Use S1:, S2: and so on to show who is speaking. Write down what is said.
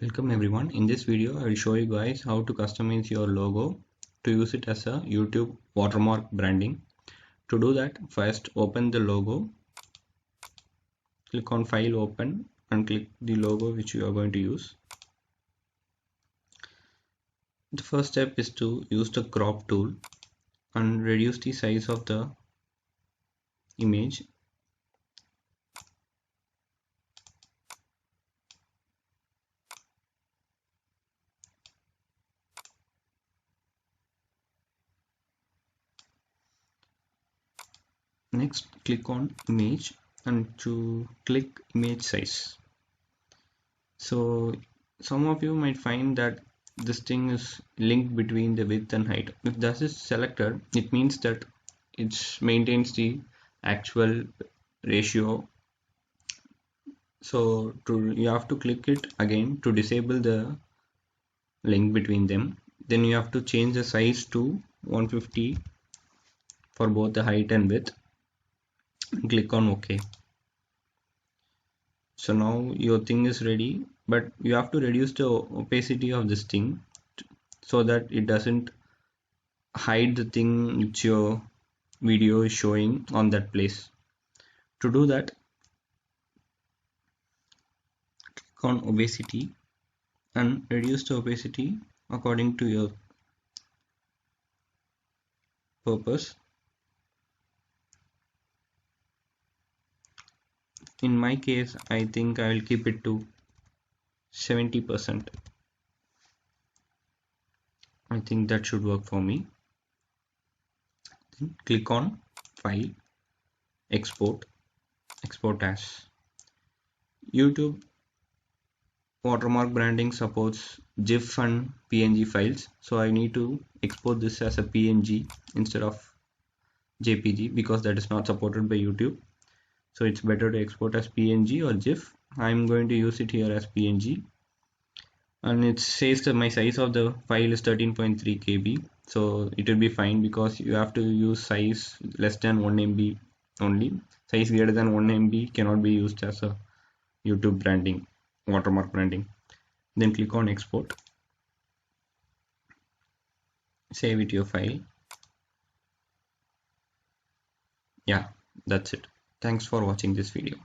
S1: Welcome everyone. In this video, I will show you guys how to customize your logo to use it as a YouTube watermark branding. To do that, first open the logo, click on File, Open, and click the logo which you are going to use. The first step is to use the crop tool and reduce the size of the image. Next, click on image and to click image size. So some of you might find that this thing is linked between the width and height. If that is selected, it means that it maintains the actual ratio. So you have to click it again to disable the link between them. Then you have to change the size to 150 for both the height and width. Click on OK. So now your thing is ready, but you have to reduce the opacity of this thing so that it doesn't hide the thing which your video is showing on that place. To do that, click on opacity and reduce the opacity according to your purpose. In my case, I think I will keep it to 70%. I think that should work for me. Then click on File, Export, Export as. YouTube watermark branding supports GIF and PNG files, so I need to export this as a PNG instead of JPG because that is not supported by YouTube. So it's better to export as PNG or GIF. I'm going to use it here as PNG, and it says that my size of the file is 13.3 KB, so it will be fine because you have to use size less than 1 MB only. Size greater than 1 MB cannot be used as a YouTube branding, watermark branding. Then click on export, save it to your file. Yeah, that's it. Thanks for watching this video.